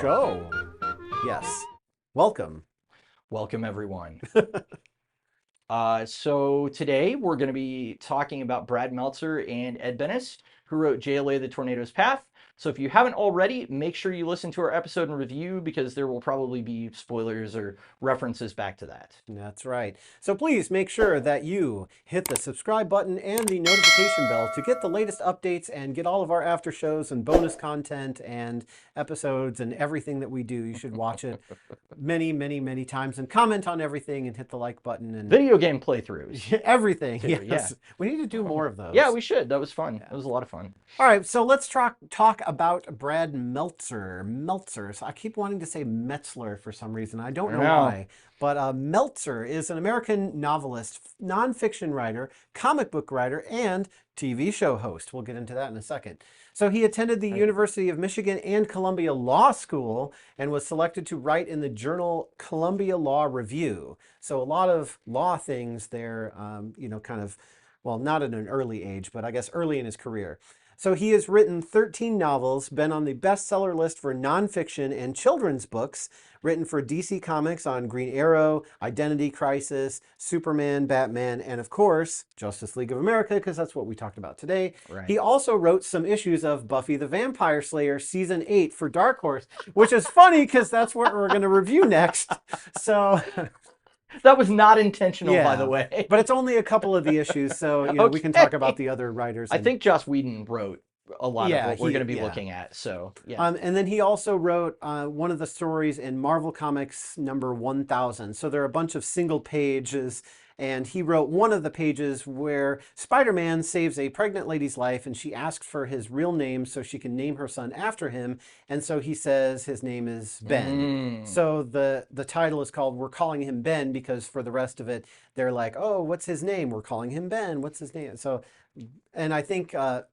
show. Yes. Welcome. Welcome, everyone. So today we're going to be talking about Brad Meltzer and Ed Bennis, who wrote JLA, The Tornado's Path. So if you haven't already, make sure you listen to our episode and review because there will probably be spoilers or references back to that. That's right. So please make sure that you hit the subscribe button and the notification bell to get the latest updates and get all of our after shows and bonus content and episodes and everything that we do. You should watch it many, many, many times and comment on everything and hit the like button and Video game playthroughs. everything. Too, Yes. We need to do more of those. Yeah, we should. That was fun. That was a lot of fun. All right, so let's talk about Brad Meltzer. Meltzer. So I keep wanting to say Metzler for some reason. I don't know why. But Meltzer is an American novelist, nonfiction writer, comic book writer, and TV show host. We'll get into that in a second. So he attended the University of Michigan and Columbia Law School and was selected to write in the journal Columbia Law Review. So a lot of law things there, kind of, well, not at an early age, but I guess early in his career. So he has written 13 novels, been on the bestseller list for nonfiction and children's books, written for DC Comics on Green Arrow, Identity Crisis, Superman, Batman, and of course, Justice League of America, because that's what we talked about today. Right. He also wrote some issues of Buffy the Vampire Slayer Season 8 for Dark Horse, which is funny because that's what we're going to review next. So... That was not intentional, by the way. But it's only a couple of the issues, so we can talk about the other writers. I think Joss Whedon wrote a lot of what we're going to be looking at. So yeah. And then he also wrote one of the stories in Marvel Comics number 1000. So there are a bunch of single pages. And he wrote one of the pages where Spider-Man saves a pregnant lady's life and she asks for his real name so she can name her son after him. And so he says his name is Ben. So the title is called We're Calling Him Ben because for the rest of it, they're like, oh, what's his name? We're calling him Ben. What's his name? So, and I think Brad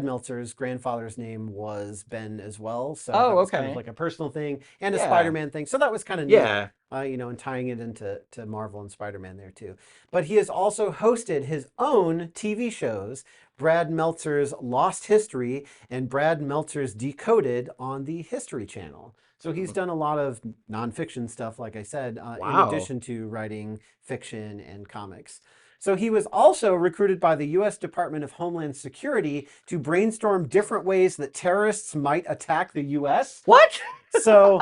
Meltzer's grandfather's name was Ben as well. So that was kind of like a personal thing and a Spider-Man thing. So that was kind of neat, and tying it into Marvel and Spider-Man there too. But he has also hosted his own TV shows, Brad Meltzer's Lost History and Brad Meltzer's Decoded on the History Channel. So he's done a lot of nonfiction stuff, like I said, in addition to writing fiction and comics. So he was also recruited by the U.S. Department of Homeland Security to brainstorm different ways that terrorists might attack the U.S. What? So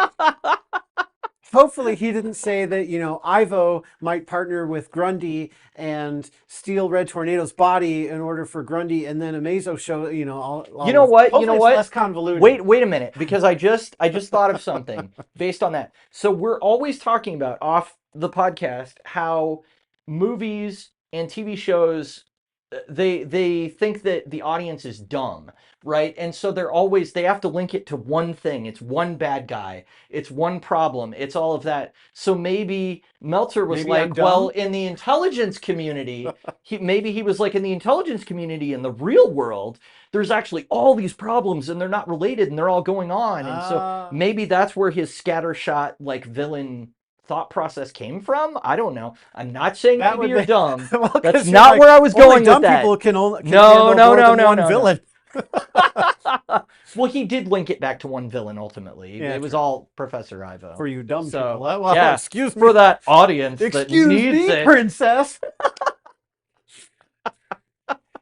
hopefully he didn't say that, Ivo might partner with Grundy and steal Red Tornado's body in order for Grundy and then Amazo show, You know what? Less convoluted. Wait a minute, because I just thought of something based on that. So we're always talking about off the podcast how movies and TV shows, they think that the audience is dumb, right? And so they have to link it to one thing. It's one bad guy. It's one problem. It's all of that. So maybe Meltzer was well, in the intelligence community, he was like, in the intelligence community in the real world, there's actually all these problems and they're not related and they're all going on. And so maybe that's where his scattershot villain thought process came from. I don't know. I'm not saying maybe you're dumb. That's not where I was going with that. Dumb people can no, villain. Well, he did link it back to one villain ultimately. It was all Professor Ivo. For you dumb people. Well, excuse me. For that audience that needs it. Princess.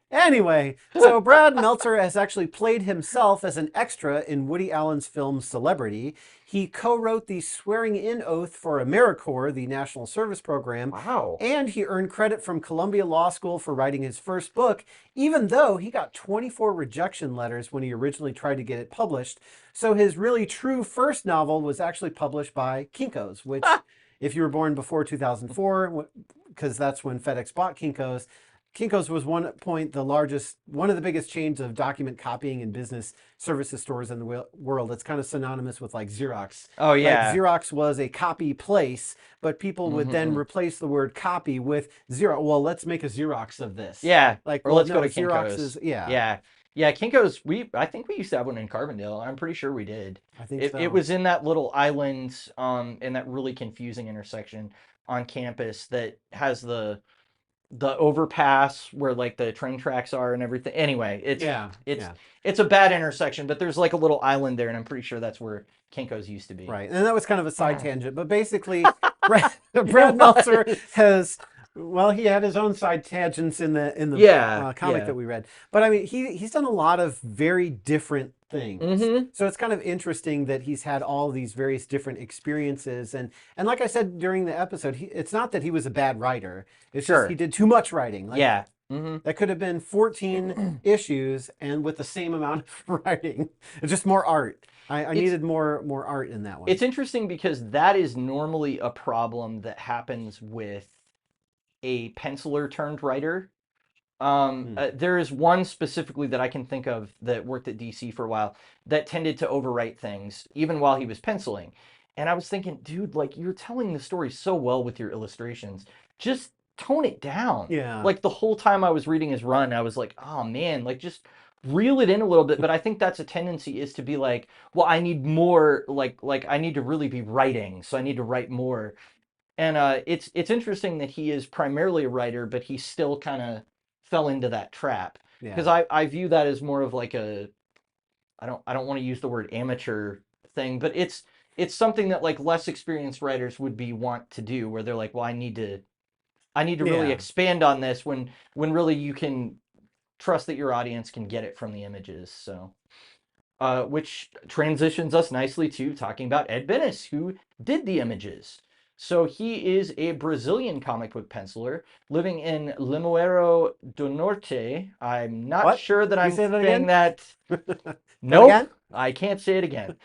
Anyway, so Brad Meltzer has actually played himself as an extra in Woody Allen's film Celebrity. He co-wrote the swearing-in oath for AmeriCorps, the National Service Program. Wow. And he earned credit from Columbia Law School for writing his first book, even though he got 24 rejection letters when he originally tried to get it published. So his really true first novel was actually published by Kinko's, which, if you were born before 2004, because that's when FedEx bought Kinko's, Kinko's was one of the biggest chains of document copying and business services stores in the world. It's kind of synonymous with like Xerox. Oh, yeah. Like Xerox was a copy place, but people would then replace the word copy with Xerox. Well, let's make a Xerox of this. Yeah. Let's go to Xerox's. Yeah. Yeah, Kinko's, I think we used to have one in Carbondale. I'm pretty sure we did. I think so. It was in that little island, in that really confusing intersection on campus that has the the overpass where like the train tracks are and everything. Anyway, Yeah, yeah. it's a bad intersection, but there's like a little island there, and I'm pretty sure that's where Kinko's used to be. Right. And that was kind of a side tangent, but basically, Brad It Meltzer was. has, well, he had his own side tangents in the Yeah, comic yeah. that we read. But I mean, he's done a lot of very different things. Mm-hmm. So it's kind of interesting that he's had all these various different experiences. And like I said during the episode, it's not that he was a bad writer. It's just he Sure. did too much writing. Like Yeah. Mm-hmm. that could have been 14 issues and with the same amount of writing. It's just more art. I It's needed more art in that one. it's interesting because that is normally a problem that happens with a penciler turned writer. Hmm. There is one specifically that I can think of that worked at DC for a while that tended to overwrite things even while he was penciling. And I was thinking, dude, like you're telling the story so well with your illustrations. Just tone it down. Yeah. Like the whole time I was reading his run, I was like, oh man, like just reel it in a little bit. But I think that's a tendency is to be like, well, I need more, like I need to really be writing, so I need to write more. And it's interesting that he is primarily a writer, but he still kind of fell into that trap because Yeah. I view that as more of like a I don't want to use the word amateur thing, but it's something that like less experienced writers would be want to do, where they're like, well, I need to really Yeah. expand on this when really you can trust that your audience can get it from the images. So which transitions us nicely to talking about Ed Benes, who did the images. So he is a Brazilian comic book penciler living in Limoeiro do Norte. I'm not What? sure that Can you I'm say that saying again? that. That Nope, again? I can't say it again.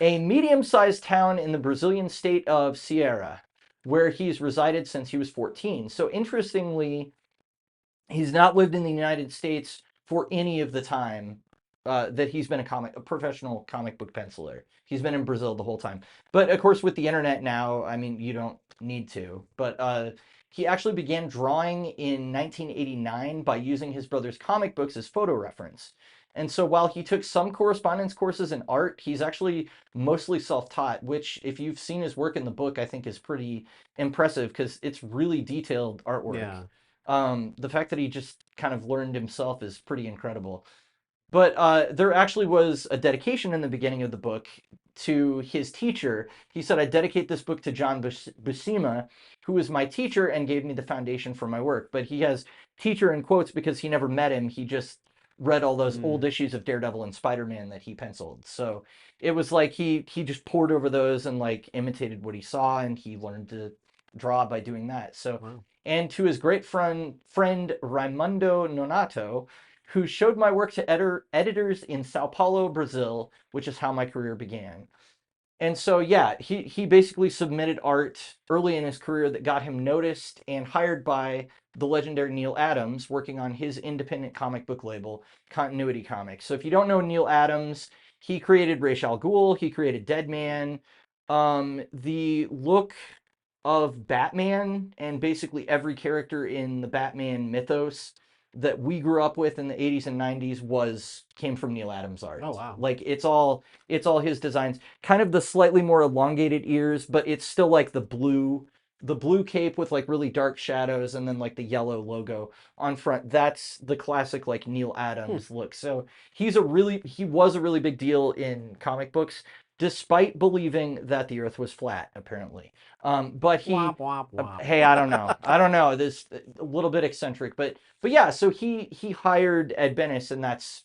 A medium-sized town in the Brazilian state of Ceará, where he's resided since he was 14. So interestingly, he's not lived in the United States for any of the time that he's been a professional comic book penciler. He's been in Brazil the whole time. But of course, with the internet now, I mean, you don't need to. But he actually began drawing in 1989 by using his brother's comic books as photo reference. And so while he took some correspondence courses in art, he's actually mostly self-taught, which if you've seen his work in the book, I think is pretty impressive because it's really detailed artwork. Yeah. The fact that he just kind of learned himself is pretty incredible. But there actually was a dedication in the beginning of the book to his teacher. He said, I dedicate this book to John Buscema, who was my teacher and gave me the foundation for my work. But he has teacher in quotes because he never met him. He just read all those old Mm. issues of Daredevil and Spider-Man that he penciled. So it was like he just poured over those and like imitated what he saw, and he learned to draw by doing that. So Wow. and to his great friend Raimundo Nonato, who showed my work to editors in Sao Paulo, Brazil, which is how my career began. And so, yeah, he basically submitted art early in his career that got him noticed and hired by the legendary Neil Adams, working on his independent comic book label, Continuity Comics. So if you don't know Neil Adams, he created Ra's al Ghul, he created Deadman. The look of Batman and basically every character in the Batman mythos that we grew up with in the 80s and 90s was came from Neil Adams Oh art. wow. Like it's all his designs. Kind of the slightly more elongated ears, but it's still like the blue cape with like really dark shadows and then like the yellow logo on front. That's the classic like Neil Hmm. Adams look. So he was a really big deal in comic books despite believing that the earth was flat apparently. But Womp womp womp. hey, I don't know. This a little bit eccentric, but yeah. So he hired Ed Benes, and that's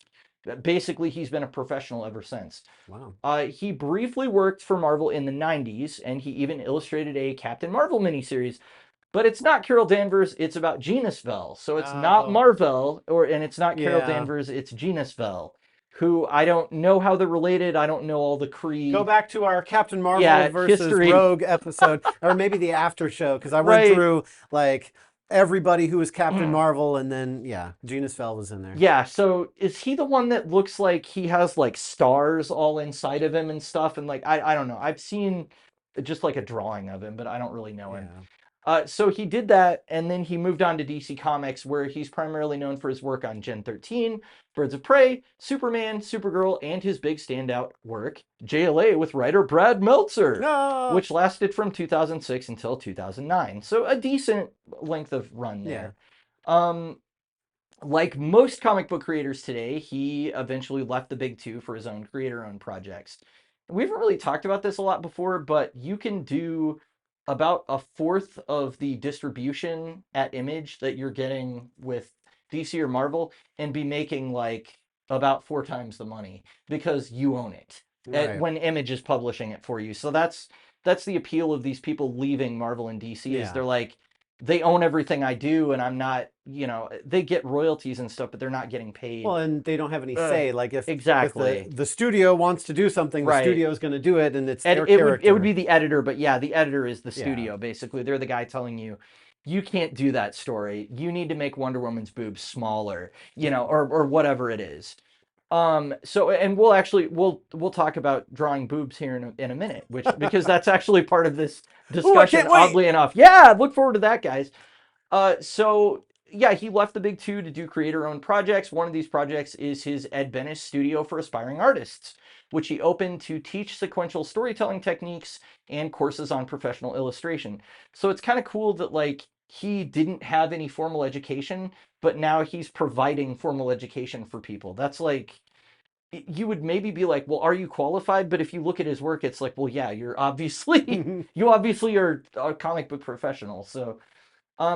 basically he's been a professional ever since. Wow. He briefly worked for Marvel in the '90s, and he even illustrated a Captain Marvel miniseries. But it's not Carol Danvers. It's about Genus Vell. So it's not Oh. Marvel, and it's not Carol Yeah. Danvers. It's Genus Vell, who I don't know how they're related. I don't know all the Go Kree. back to our Captain Marvel Yeah, versus history. Rogue episode, or maybe the after show, because I went Right. through like everybody who was Captain Marvel, and then yeah, Genus Fell was in there. Yeah, so is he the one that looks like he has like stars all inside of him and stuff? And like I don't know. I've seen just like a drawing of him, but I don't really know him. Yeah. So he did that, and then he moved on to DC Comics, where he's primarily known for his work on Gen 13, Birds of Prey, Superman, Supergirl, and his big standout work, JLA with writer Brad Meltzer, No. which lasted from 2006 until 2009. So a decent length of run Yeah. there. Um, like most comic book creators today, he eventually left the big two for his own creator-owned projects. We haven't really talked about this a lot before, but you can do about a fourth of the distribution at Image that you're getting with DC or Marvel and be making like about 4 times the money because you own it Right. when Image is publishing it for you. So that's the appeal of these people leaving Marvel and DC is Yeah. they're like they own everything I do, and I'm not, they get royalties and stuff, but they're not getting paid. Well, and they don't have any say. Like if the Exactly. the studio wants to do something, the Right. studio is going to do it, and it's And their it would character. be the editor, but yeah, the editor is the Yeah. studio basically. They're the guy telling you, you can't do that story. You need to make Wonder Woman's boobs smaller, or whatever it is. So and we'll talk about drawing boobs here in a minute, which because that's actually part of this Oh, I discussion, can't wait. oddly enough. Yeah, look forward to that, guys. So yeah, he left the big two to do creator-owned projects. One of these projects is his Ed Benes Studio for Aspiring Artists, which he opened to teach sequential storytelling techniques and courses on professional illustration. So it's kind of cool that like he didn't have any formal education, but now he's providing formal education for people. That's like you would maybe be like, well, are you qualified? But if you look at his work, it's like, well, yeah, you're obviously you obviously are a comic book professional. So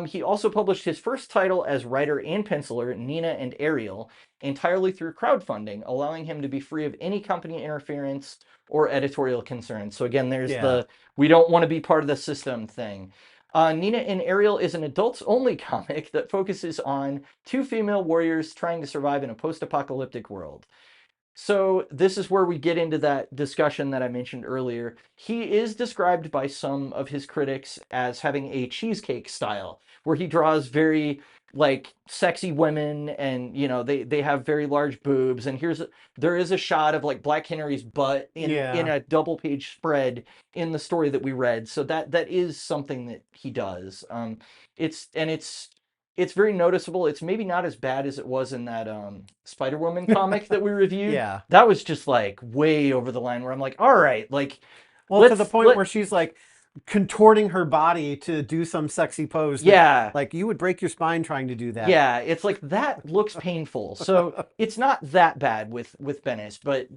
he also published his first title as writer and penciler, Nina and Ariel, entirely through crowdfunding, allowing him to be free of any company interference or editorial concerns. So again, there's Yeah. the we don't want to be part of the system thing. Nina and Ariel is an adults-only comic that focuses on two female warriors trying to survive in a post-apocalyptic world. So this is where we get into that discussion that I mentioned earlier. He is described by some of his critics as having a cheesecake style, where he draws very like sexy women and they have very large boobs and there is a shot of like Black Canary's butt in Yeah. a double page spread in the story that we read. So that is something that he does. It's very noticeable. It's maybe not as bad as it was in that Spider-Woman comic that we reviewed. Yeah. That was just like way over the line where I'm like, all right, like Well, to the let's point let where she's like contorting her body to do some sexy pose that, yeah. like, you would break your spine trying to do that. Yeah, it's like that looks painful. So it's not that bad with Benes, but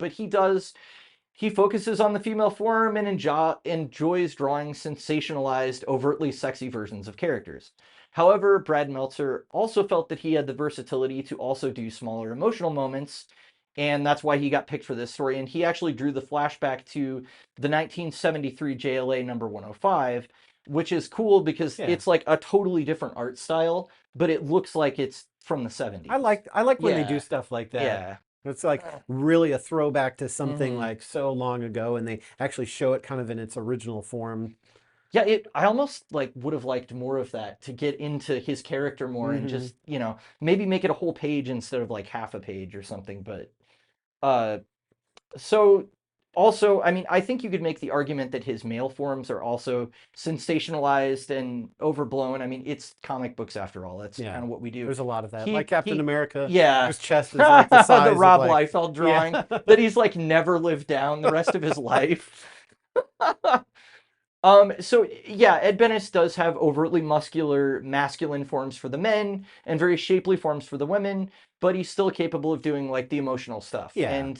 he focuses on the female form and enjoys drawing sensationalized, overtly sexy versions of characters. However, Brad Meltzer also felt that he had the versatility to also do smaller emotional moments, and that's why he got picked for this story. And he actually drew the flashback to the 1973 JLA number 105, which is cool because Yeah. it's like a totally different art style, but it looks like it's from the I 70s. like when they do Yeah, stuff like that. yeah. It's like really a throwback to something Mm-hmm. like so long ago, and they actually show it kind of in its original form. Yeah, I almost like would have liked more of that to get into his character more and Hmm. just, maybe make it a whole page instead of like half a page or something. But uh so also, I mean, I think you could make the argument that his male forms are also sensationalized and overblown. I mean, it's comic books after all. That's Yeah, kind of what we do. there's a lot of that. Like Captain He America, yeah. whose chest is like the The size of Rob like, Liefeld yeah. drawing that he's like never lived down the rest of his life. So yeah, Ed Benes does have overtly muscular, masculine forms for the men and very shapely forms for the women, but he's still capable of doing like the emotional stuff. Yeah.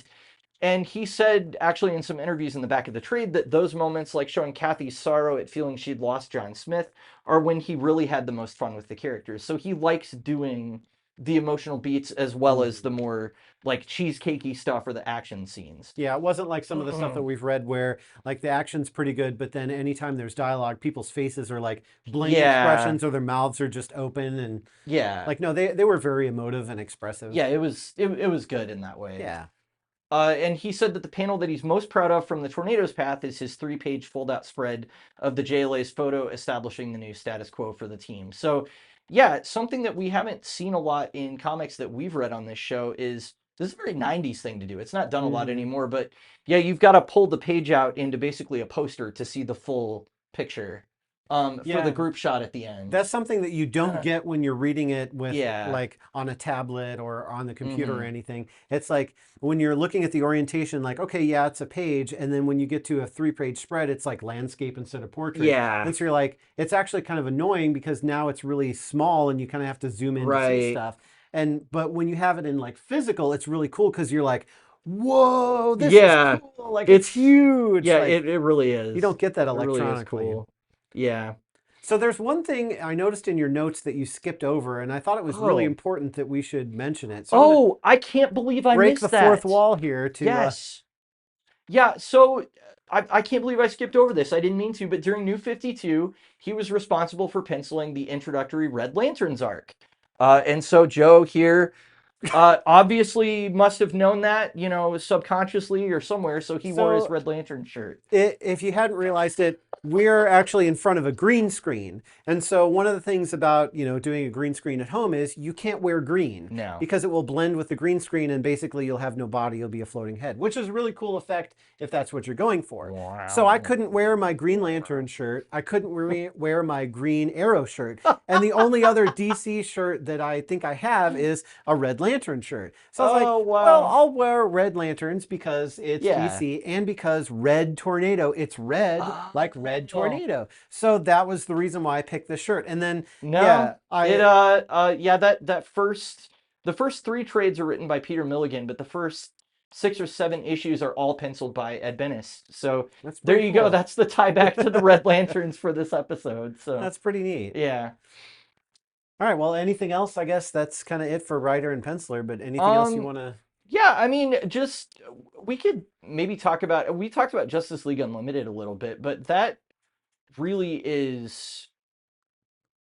And he said actually in some interviews in the back of the trade that those moments, like showing Kathy's sorrow at feeling she'd lost John Smith, are when he really had the most fun with the characters. So he likes doing the emotional beats as well as the Mhm. more like cheesecakey stuff or the action scenes. Yeah, it wasn't like some of the stuff that Mm-mm. we've read where like the action's pretty good, but then anytime there's dialogue, people's faces are like blank Yeah, expressions or their mouths are just open and yeah. like no, they were very emotive and expressive. Yeah, it was good in that way. Yeah. And he said that the panel that he's most proud of from the Tornado's Path is his 3-page fold-out spread of the JLA's photo establishing the new status quo for the team. So, yeah, something that we haven't seen a lot in comics that we've read on this show is this is a very 90s thing to do. It's not done a lot Hmm. anymore, but yeah, you've got to pull the page out into basically a poster to see the full picture. for the Yeah. group shot at the end. That's something that you don't get when you're reading it with Yeah. like on a tablet or on the computer or Mm-hmm. anything. It's like when you're looking at the orientation, like, okay, yeah, it's a page. And then when you get to a 3-page spread, it's like landscape instead of portrait. Yeah. And so you're like, it's actually kind of annoying because now it's really small and you kind of have to zoom in to see Right. stuff. But when you have it in like physical, it's really cool because you're like, whoa, this is Yeah. cool. Like it's It's huge. yeah, Like it really you is. don't get that It really is electronically. cool. Yeah. So there's one thing I noticed in your notes that you skipped over, and I thought it was really Oh. important that we should mention it. So I'm going to Oh, I can't believe I break the missed fourth that. wall here to, Yes. Yeah, so I can't believe I skipped over this. I didn't mean to, but during New 52, he was responsible for penciling the introductory Red Lanterns arc. And so Joe here obviously must have known that, subconsciously or somewhere, so he wore his so Red Lantern shirt. if you hadn't realized it, we're actually in front of a green screen. And so one of the things about, doing a green screen at home is you can't wear green No. because it will blend with the green screen and basically you'll have no body, you'll be a floating head, which is a really cool effect if that's what you're going for. So I Wow. couldn't wear my Green Lantern shirt. I couldn't wear my Green Arrow shirt. And the only other DC shirt that I think I have is a Red Lantern shirt. So I was like, Oh, well, wow. I'll wear Red Lanterns because it's Yeah. DC and because Red Tornado, it's red like Red Oh. Tornado. So that was the reason why I picked this shirt. And then, No. yeah, Yeah, the first three trades are written by Peter Milligan, but the first 6 or 7 issues are all penciled by Ed Benes. So that's there pretty you go. cool. That's the tie back to the Red Lanterns for this episode. So That's pretty neat. yeah. All right, well, anything else? I guess that's kind of it for writer and penciler, but anything else you Um want to? yeah, I mean, just we could maybe talk about we talked about Justice League Unlimited a little bit, but that really is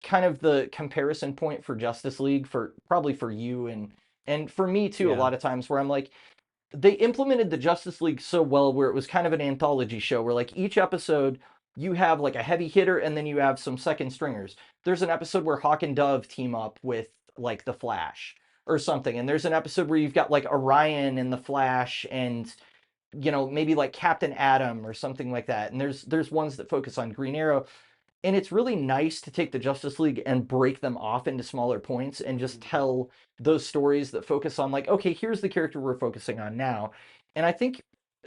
kind of the comparison point for Justice League for probably for you and for me too a Yeah. lot of times where I'm like they implemented the Justice League so well where it was kind of an anthology show where like each episode you have like a heavy hitter and then you have some second stringers. There's an episode where Hawk and Dove team up with like the Flash or something and there's an episode where you've got like Orion and the Flash and maybe like Captain Atom or something like that. And there's ones that focus on Green Arrow and it's really nice to take the Justice League and break them off into smaller points and just tell those stories that focus on like, okay, here's the character we're focusing on now. And I think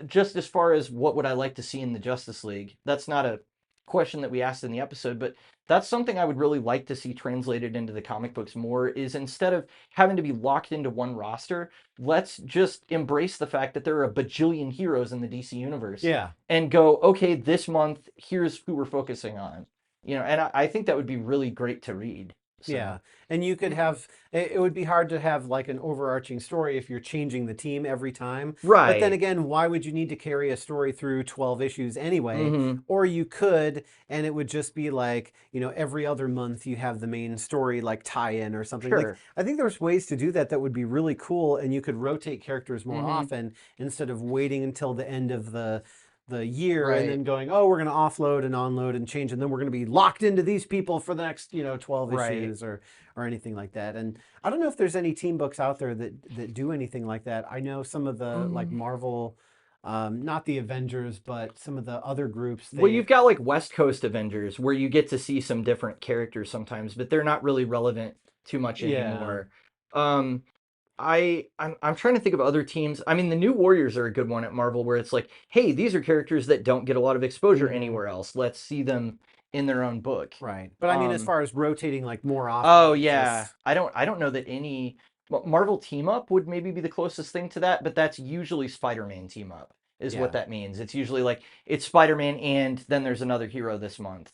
just as far as what would I like to see in the Justice League, that's not a question that we asked in the episode, but that's something I would really like to see translated into the comic books more is instead of having to be locked into one roster, let's just embrace the fact that there are a bajillion heroes in the DC universe Yeah. and go, okay, this month, here's who we're focusing on. And I think that would be really great to read. So Yeah. And you could have, it would be hard to have like an overarching story if you're changing the team every time. But then right. again, why would you need to carry a story through 12 issues anyway? Mm-hmm. Or you could, and it would just be like, every other month you have the main story like tie-in or something. Like, Sure. I think there's ways to do that that would be really cool, and you could rotate characters more Mm-hmm. often instead of waiting until the end of the year and Right. then going, oh, we're going to offload and onload and change, and then we're going to be locked into these people for the next 12 Right. issues or anything like that. And I don't know if there's any team books out there that do anything like that. I know some of the like Mm. Marvel, not the Avengers, but some of the other groups, Well, they you've got like West Coast Avengers where you get to see some different characters sometimes, but they're not really relevant too much yeah. anymore. Um, I'm trying to think of other teams. I mean, the New Warriors are a good one at Marvel where it's like, hey, these are characters that don't get a lot of exposure Hmm. anywhere else. Let's see them in their own book. Right. But I mean, as Um, far as rotating like more often, Oh it's yeah, just I don't know that any Marvel team up would maybe be the closest thing to that, but that's usually Spider-Man team up is what yeah. that means. It's usually like it's Spider-Man and then there's another hero this month.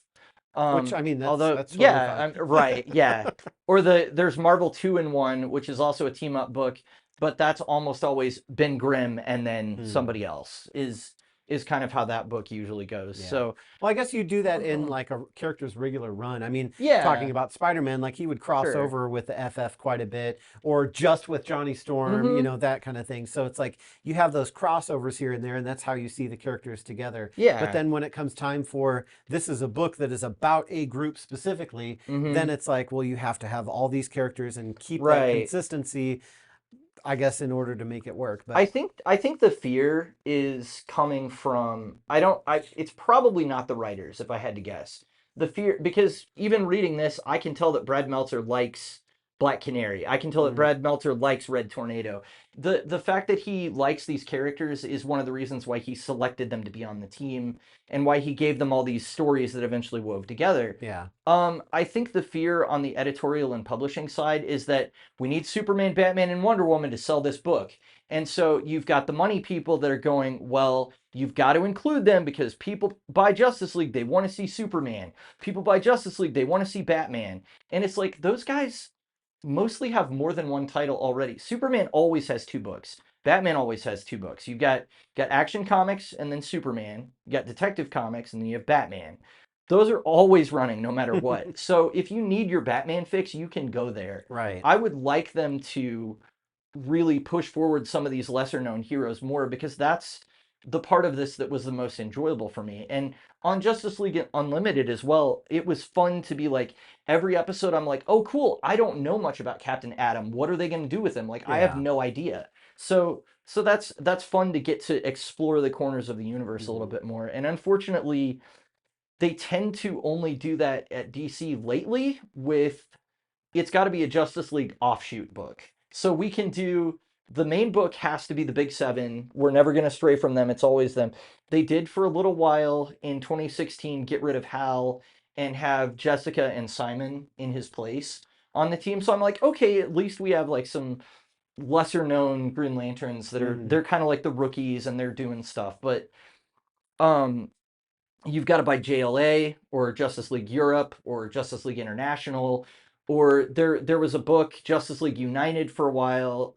Which I mean, that's Although that's totally yeah, fine. right, yeah. Or there's Marvel 2-in-1, which is also a team up book, but that's almost always Ben Grimm and then Hmm. somebody else is kind of how that book usually goes. Yeah. So Well, I guess you do that in like a character's regular run. I mean, talking yeah, about Spider-Man, like he would cross sure. over with the FF quite a bit, or just with Johnny Storm, Mm-hmm. that kind of thing. So it's like you have those crossovers here and there, and that's how you see the characters together. But Yeah. then when it comes time for this is a book that is about a group specifically, Mm-hmm. then it's like, well, you have to have all these characters and keep that Right. consistency, I guess, in order to make it work. I But think I think the fear is coming from I don't I it's probably not the writers if I had to guess. the fear, because even reading this, I can tell that Brad Meltzer likes Black Canary. I can tell that Mm, Brad Meltzer likes Red Tornado. The fact that he likes these characters is one of the reasons why he selected them to be on the team and why he gave them all these stories that eventually wove together. yeah. I think the fear on the editorial and publishing side is that we need Superman, Batman, and Wonder Woman to sell this book. And so you've got the money people that are going, well, you've got to include them because people buy Justice League, they want to see Superman. People buy Justice League, they want to see Batman. And it's like those guys mostly have more than one title already. Superman always has two books. Batman always has two books. You've got Action Comics and then Superman. You got Detective Comics and then you have Batman. Those are always running no matter what. So if you need your Batman fix, you can go there. Right. I would like them to really push forward some of these lesser known heroes more because that's the part of this that was the most enjoyable for me. And on Justice League Unlimited as well, it was fun to be like every episode I'm like, "Oh cool, I don't know much about Captain Atom. What are they going to do with him? Like I have Yeah. no idea." So that's fun to get to explore the corners of the universe a little Mhm. bit more. And unfortunately, they tend to only do that at DC lately with it's got to be a Justice League offshoot book. So we can do the main book has to be the big seven. We're never going to stray from them. It's always them. They did for a little while in 2016 get rid of Hal and have Jessica and Simon in his place on the team. So I'm like, okay, at least we have like some lesser known Green Lanterns that are Mhm. they're kind of like the rookies and they're doing stuff. But um you've got to buy JLA or Justice League Europe or Justice League International, or there was a book Justice League United for a while.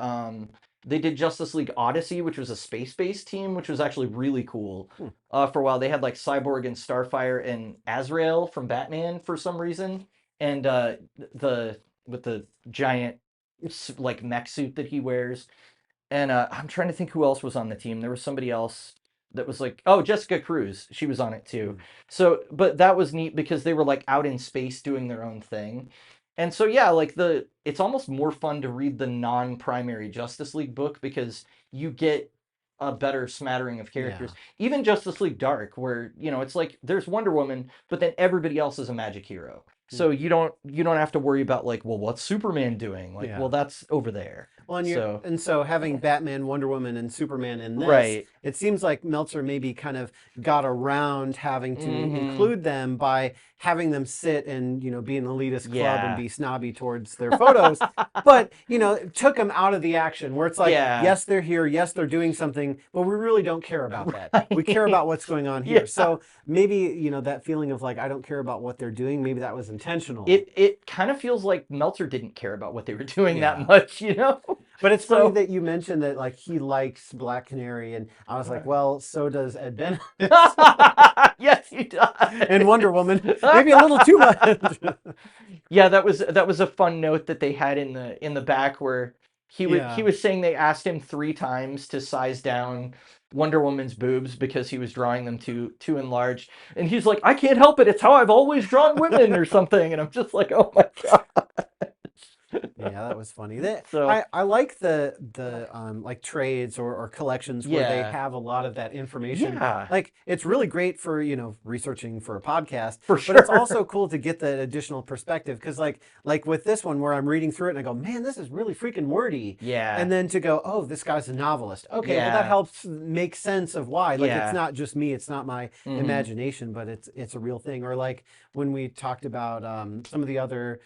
They did Justice League Odyssey, which was a space-based team, which was actually really cool. Hmm. For a while, they had like Cyborg and Starfire and Azrael from Batman for some reason, and the with the giant like mech suit that he wears. And I'm trying to think who else was on the team. There was somebody else that was like, oh, Jessica Cruz. She was on it too. Mm. So, but that was neat because they were like out in space doing their own thing. And so, yeah, like it's almost more fun to read the non-primary Justice League book because you get a better smattering of characters. Yeah. Even Justice League Dark, where, it's like there's Wonder Woman, but then everybody else is a magic hero. Mm. So you don't have to worry about like, well, what's Superman doing? Like, well, Yeah. that's over there. Well, So, and so having Batman, Wonder Woman, and Superman in this, right. it seems like Meltzer maybe kind of got around having to Hmm. include them by having them sit and be an elitist club and Yeah. be snobby towards their photos. But it took them out of the action where it's like, Yeah. yes, they're here, yes, they're doing something, but we really don't care about that. We care Right. about what's going on here. Yeah. So maybe that feeling of like I don't care about what they're doing, maybe that was intentional. It kind of feels like Meltzer didn't care about what they were doing that Yeah. much. But it's funny So that you mentioned that like he likes Black Canary, and I was like, well, so does Ed Benedict yes, he and does. Wonder Woman. Maybe a little too much. Yeah, that was a fun note that they had in the back where he Yeah. was saying they asked him 3 times to size down Wonder Woman's boobs because he was drawing them too enlarged, and he's like, I can't help it. It's how I've always drawn women or something, and I'm just like, oh my god. Yeah, that was funny. That So I like the like trades or collections where they yeah, have a lot of that information. yeah, Like it's really great for researching for a podcast, for but it's sure. also cool to get the additional perspective because like with this one where I'm reading through it and I go, man, this is really freaking wordy. Yeah, And then to go, oh, this guy's a novelist. Okay, well that yeah, helps make sense of why. Like it's yeah. not just me, it's not my Hmm. imagination, but it's a real thing. Or like when we talked about some of the other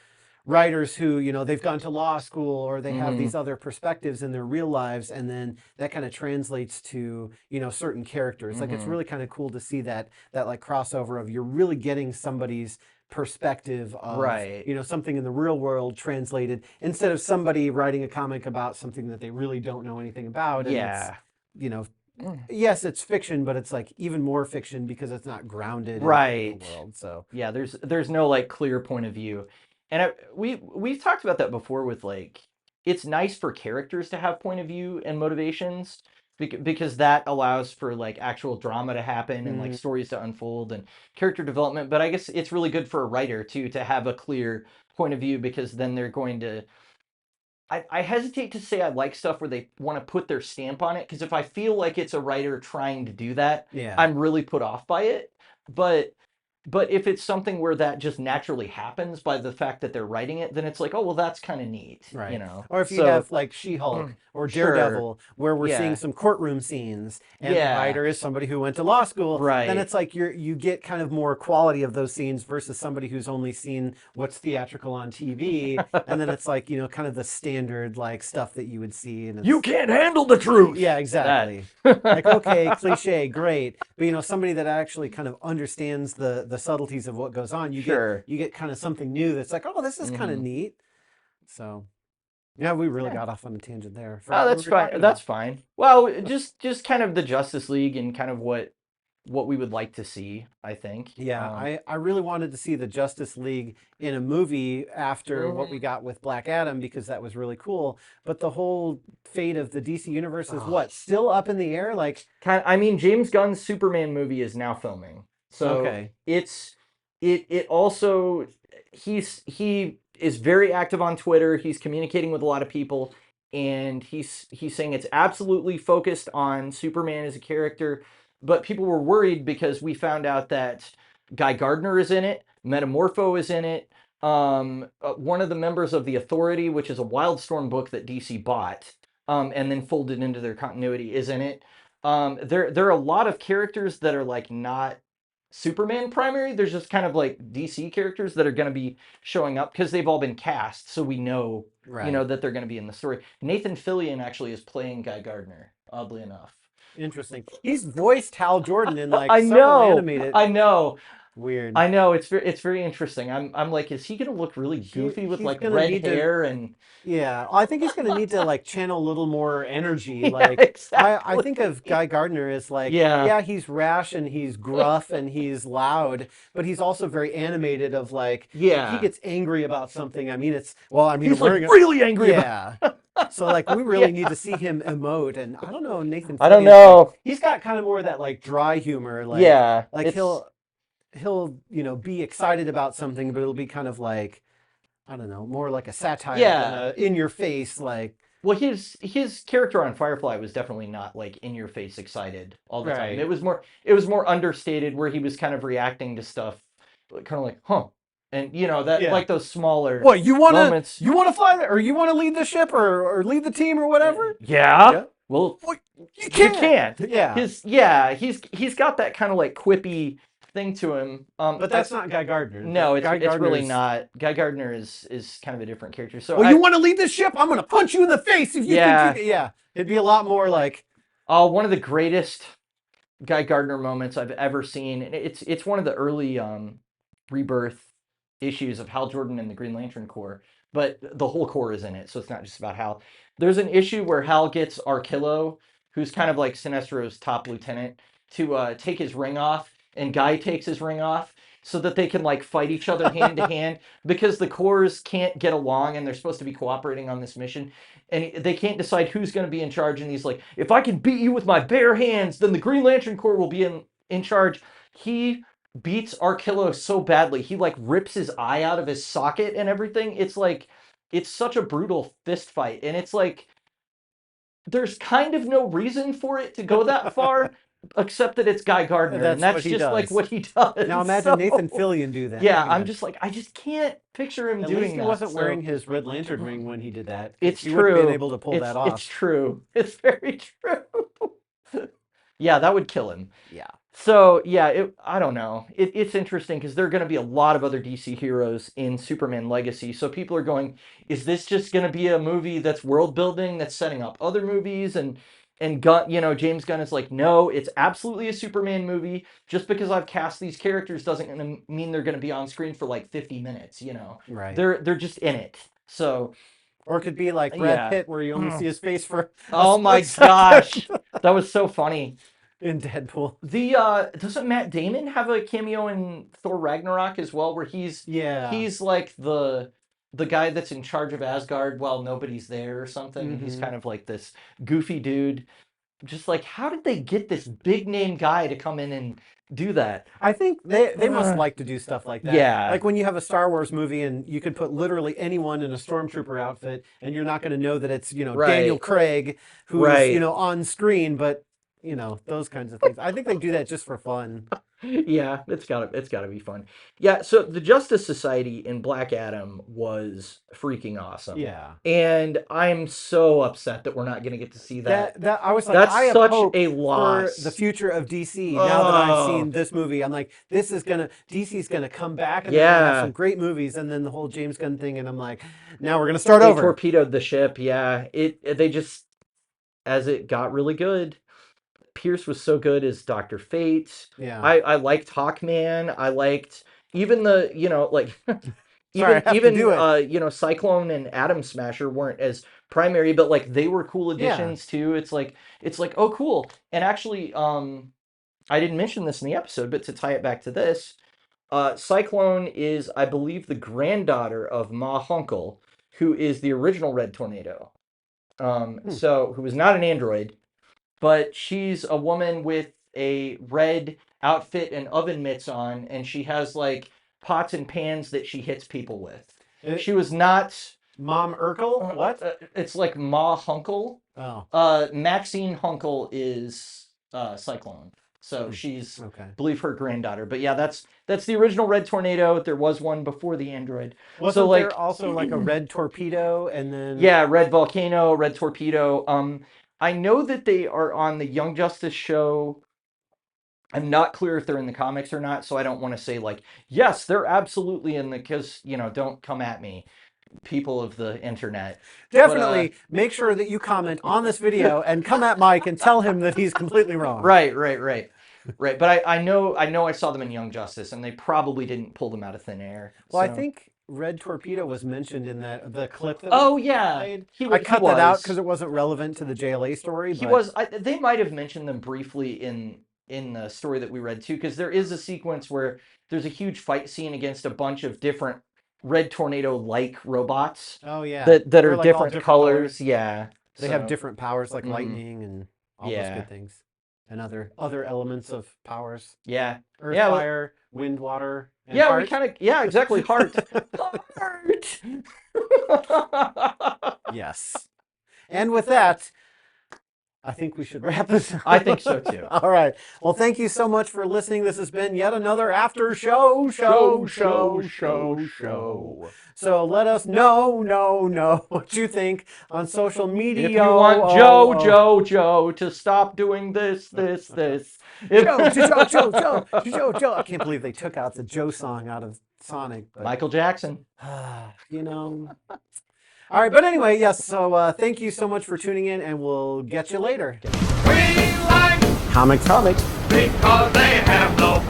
writers who they've gone to law school or they have Hmm. these other perspectives in their real lives, and then that kind of translates to certain characters. Like it's Hmm. really kind of cool to see that like crossover of you're really getting somebody's perspective of Right. something in the real world translated instead of somebody writing a comic about something that they really don't know anything about, and it's Yeah. you know Mm. yes, it's fiction, but it's like even more fiction because it's not grounded in the real Right. world. So Yeah, there's no like clear point of view. And we've talked about that before with like it's nice for characters to have point of view and motivations because that allows for like actual drama to happen and like mhm. stories to unfold and character development, but I guess it's really good for a writer too to have a clear point of view because then they're going to I hesitate to say I like stuff where they want to put their stamp on it because if I feel like it's a writer trying to do that, Yeah. I'm really put off by it. But but if it's something where that just naturally happens by the fact that they're writing it, then it's like, oh well, that's kind of neat, you Right. know. Or if you So have like She-Hulk or sure, Daredevil, where we're seeing yeah, some courtroom scenes, and the yeah, writer is somebody who went to law school, then right. it's like you get kind of more quality of those scenes versus somebody who's only seen what's theatrical on TV, and then it's like, kind of the standard like stuff that you would see, and You it's can't handle the truth. yeah, That. exactly. Like, okay, cliche, great, but somebody that actually kind of understands the subtleties of what goes on, Sure. you get kind of something new that's like, oh, this is kind of Hmm. neat. So yeah, we really Yeah. got off on a tangent there. Oh, Forgot what we that's were fine. talking That's about. fine. Well, just kind of the Justice League and kind of what we would like to see, I think. Yeah, I really wanted to see the Justice League in a movie after what we Mhm. got with Black Adam because that was really cool. But the whole fate of the DC universe is Oh, what? Still up in the air? Like, I mean, James Gunn's Superman movie is now filming, so okay. it also he is very active on Twitter. He's communicating with a lot of people, and he's saying it's absolutely focused on Superman as a character. But people were worried because we found out that Guy Gardner is in it, Metamorpho is in it. One of the members of the Authority, which is a Wildstorm book that DC bought, and then folded into their continuity, is in it. There are a lot of characters that are like not Superman primary. There's just kind of like DC characters that are going to be showing up because they've all been cast, so we know Right. that they're going to be in the story. Nathan Fillion actually is playing Guy Gardner, oddly enough. Interesting. He's voiced Hal Jordan in like I several know, animated. I know, Weird. I know. It's very interesting. I'm like, is he going to look really goofy with He's like gonna red need to. hair and Yeah, I think he's going to need to like channel a little more energy. yeah, Like I think exactly. of Guy Gardner as like, Yeah, yeah, he's rash and he's gruff and he's loud, but he's also very animated of like if he yeah. gets angry about something, I mean it's well, I mean I'm He's like wearing a really angry about. yeah. So like we Yeah. really need to see him emote, and I don't know, Nathan I don't Fillion's like know. he's got kind of more of that like dry humor, Yeah, like it's he'll be excited about something, but it'll be kind of like I don't know, more like a satire than yeah. a in your face like Well, his character on Firefly was definitely not like in your face excited all the time. right. It was more understated where he was kind of reacting to stuff, kind of like, huh, and that Yeah. like those smaller What moments. you wanna fly there, or you wanna lead the ship, or lead the team, or whatever? Yeah. Yeah. Well, Well, you you can't. can't. Yeah. He's got that kind of like quippy thing to him. But that's not Guy Gardner. No, Guy it's really Gardner's. not. Guy Gardner is kind of a different character. So Well, you want to lead the ship? I'm gonna punch you in the face if you think you yeah. can. Yeah, it'd be a lot more like One of the greatest Guy Gardner moments I've ever seen. And it's one of the early Rebirth issues of Hal Jordan and the Green Lantern Corps, but the whole Corps is in it, so it's not just about Hal. There's an issue where Hal gets Arkillo, who's kind of like Sinestro's top lieutenant, to take his ring off, and Guy takes his ring off so that they can like fight each other hand to hand because the corps can't get along and they're supposed to be cooperating on this mission and they can't decide who's going to be in charge. And he's like, if I can beat you with my bare hands, then the Green Lantern Corps will be in charge. He beats Arkillo so badly, he like rips his eye out of his socket and everything. It's like, it's such a brutal fist fight. And it's like, there's kind of no reason for it to go that far, except that it's Guy Gardner, and that's what that's he just like does. what he Now does. imagine Nathan So, Fillion do that. yeah, My I'm God. just like, I just can't picture him At least doing he that. wasn't So wearing his Red Lantern ring when he did that, because it's he wouldn't have been true. able to pull that It's off. true. It's very true. Yeah, that would kill him. Yeah. So yeah, I don't know. It's interesting because there are going to be a lot of other DC heroes in Superman Legacy. So people are going, is this just going to be a movie that's world building, that's setting up other movies? And Gunn, James Gunn is like, no, it's absolutely a Superman movie. Just because I've cast these characters doesn't mean they're going to be on screen for like 50 minutes. Right. They're just in it. So Or it could be like Brad yeah. Pitt, where you only see his face for a Oh my split second gosh, that was so funny. in Deadpool. The doesn't Matt Damon have a cameo in Thor Ragnarok as well, where Yeah. he's like the guy that's in charge of Asgard while nobody's there or something, and he's Hmm. kind of like this goofy dude. Just like, how did they get this big name guy to come in and do that? I think they must like to do stuff like that. Yeah, Like when you have a Star Wars movie and you could put literally anyone in a stormtrooper outfit and you're not going to know that it's, Daniel right, Craig who's, right. on screen, but those kinds of things. I think they do that just for fun. Yeah, it's gotta be fun. Yeah, so the Justice Society in Black Adam was freaking awesome. Yeah. And I'm so upset that we're not gonna get to see that. That I was like, That's I have such hope a for loss. the future of DC. Now that I've seen this movie, I'm like, DC's gonna come back and they're gonna have some great movies. And then the whole James Gunn thing, and I'm like, now we're gonna start They over. torpedoed the ship. Yeah, they just, as it got really good. Pierce was so good as Dr. Fate. Yeah. I liked Hawkman. I liked even the, like Sorry, I have to do it. Cyclone and Atom Smasher weren't as primary, but like they were cool additions too. It's like, oh cool. And actually, I didn't mention this in the episode, but to tie it back to this, Cyclone is, I believe, the granddaughter of Ma Hunkel, who is the original Red Tornado. So who was not an android, but she's a woman with a red outfit and oven mitts on, and she has like pots and pans that she hits people with. She was not Mom Urkel? What? It's like Ma Hunkel. Oh. Maxine Hunkel is Cyclone. So she's, okay. believe her granddaughter. But yeah, that's the original Red Tornado. There was one before the android. Wasn't there also like a Red Torpedo and then? Yeah, Red Volcano, Red Torpedo. I know that they are on the Young Justice show. I'm not clear if they're in the comics or not, so I don't want to say like, yes, they're absolutely in the, because, don't come at me, people of the internet. Definitely make sure that you comment on this video and come at Mike and tell him that he's completely wrong. Right. But I know I saw them in Young Justice, and they probably didn't pull them out of thin air. Well, I think Red Torpedo was mentioned in the clip that yeah, I cut that out because it wasn't relevant to the JLA story. They might have mentioned them briefly in the story that we read too, because there is a sequence where there's a huge fight scene against a bunch of different Red Tornado like robots. Oh yeah, that are like different colors. Yeah, they have different powers like lightning and all those good things, and other elements of powers. Yeah, earth, fire, wind, water. And yeah, heart. we kind of exactly heart. Heart. Yes, and with that, I think we should wrap this up. I think so too. All right. Well, thank you so much for listening. This has been yet another after show. So let us know what you think on social media. If you want Joe to stop doing this. Joe. I can't believe they took out the Joe song out of Sonic. But... Michael Jackson. All right, but anyway, yes, so thank you so much for tuning in, and we'll get you later. We like comics because they have no